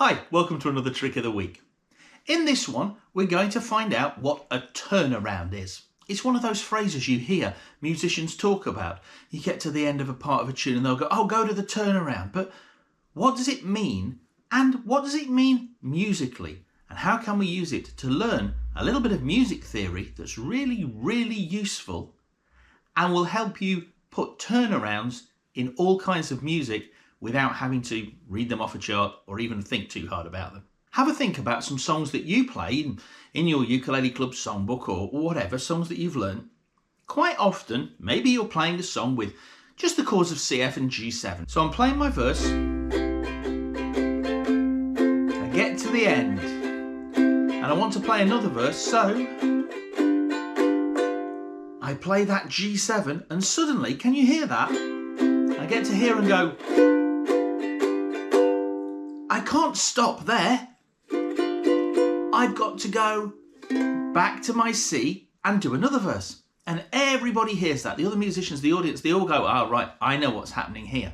Hi, welcome to another Trick of the Week. In this one, we're going to find out what a turnaround is. It's one of those phrases you hear musicians talk about. You get to the end of a part of a tune and they'll go, oh, go to the turnaround. But what does it mean? And what does it mean musically? And how can we use it to learn a little bit of music theory that's really, really useful and will help you put turnarounds in all kinds of music without having to read them off a chart or even think too hard about them. Have a think about some songs that you play in your ukulele club songbook or whatever, songs that you've learned. Quite often, maybe you're playing a song with just the chords of C, F and G7. So I'm playing my verse. I get to the end and I want to play another verse, so I play that G7 and suddenly, can you hear that? I get to hear and go, I can't stop there. I've got to go back to my C and do another verse. And everybody hears that. The other musicians, the audience, they all go, oh, right, I know what's happening here.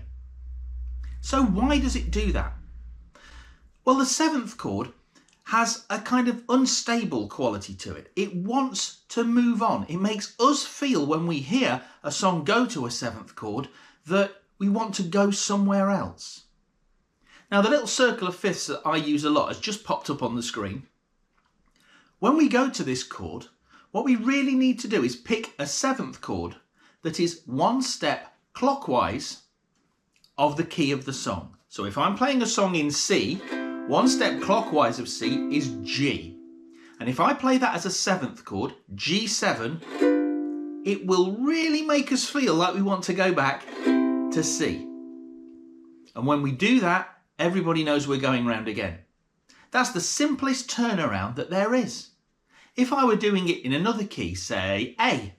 So why does it do that? Well, the seventh chord has a kind of unstable quality to it. It wants to move on. It makes us feel when we hear a song go to a seventh chord that we want to go somewhere else. Now, the little circle of fifths that I use a lot has just popped up on the screen. When we go to this chord, what we really need to do is pick a seventh chord that is one step clockwise of the key of the song. So if I'm playing a song in C, one step clockwise of C is G. And if I play that as a seventh chord, G7, it will really make us feel like we want to go back to C. And when we do that, everybody knows we're going round again. That's the simplest turnaround that there is. If I were doing it in another key, say A,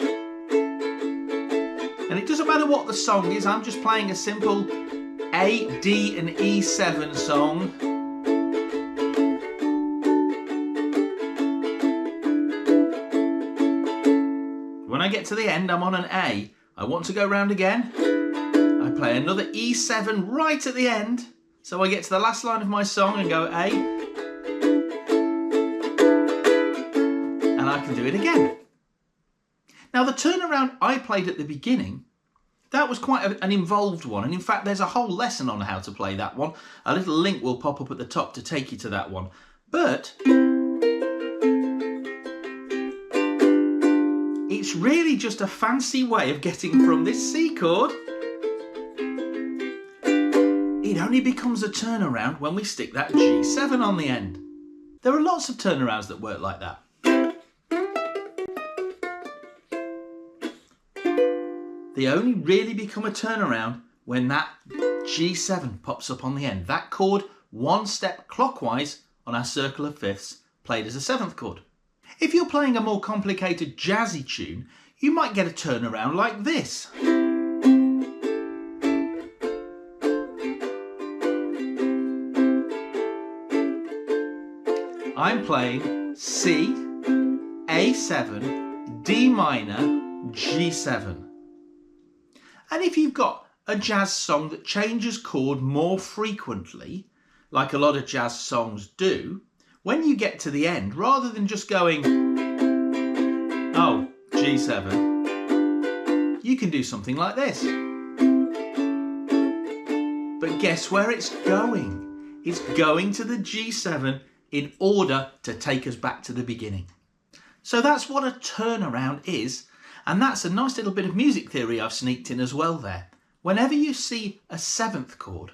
and it doesn't matter what the song is, I'm just playing a simple A, D and E7 song. When I get to the end, I'm on an A. I want to go round again. I play another E7 right at the end, so I get to the last line of my song and go A, and I can do it again. Now, the turnaround I played at the beginning, that was quite an involved one, and in fact there's a whole lesson on how to play that one. A little link will pop up at the top to take you to that one. But it's really just a fancy way of getting from this C chord. It only becomes a turnaround when we stick that G7 on the end. There are lots of turnarounds that work like that. They only really become a turnaround when that G7 pops up on the end. That chord, one step clockwise on our circle of fifths, played as a seventh chord. If you're playing a more complicated jazzy tune, you might get a turnaround like this. I'm playing C, A7, D minor, G7. And if you've got a jazz song that changes chord more frequently, like a lot of jazz songs do, when you get to the end, rather than just going, oh, G7, you can do something like this. But guess where it's going? It's going to the G7 in order to take us back to the beginning. So that's what a turnaround is, and that's a nice little bit of music theory I've sneaked in as well there. Whenever you see a seventh chord,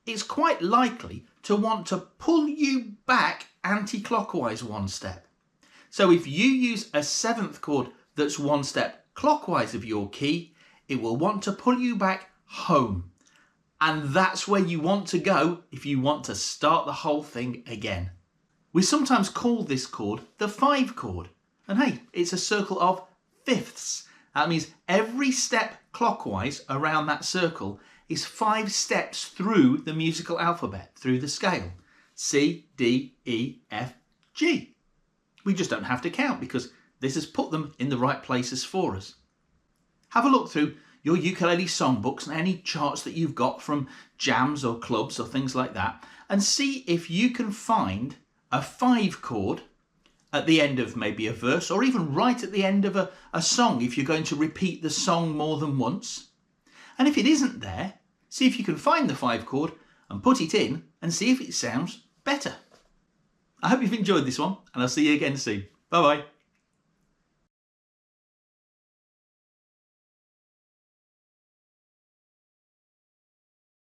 it's quite likely to want to pull you back anti-clockwise one step. So if you use a seventh chord that's one step clockwise of your key, it will want to pull you back home. And that's where you want to go if you want to start the whole thing again. We sometimes call this chord the 5 chord. And hey, it's a circle of fifths. That means every step clockwise around that circle is 5 steps through the musical alphabet, through the scale. C, D, E, F, G. We just don't have to count because this has put them in the right places for us. Have a look through your ukulele songbooks and any charts that you've got from jams or clubs or things like that, and see if you can find a 5 chord at the end of maybe a verse, or even right at the end of a song if you're going to repeat the song more than once. And if it isn't there, see if you can find the 5 chord and put it in and see if it sounds better. I hope you've enjoyed this one, and I'll see you again soon. Bye bye.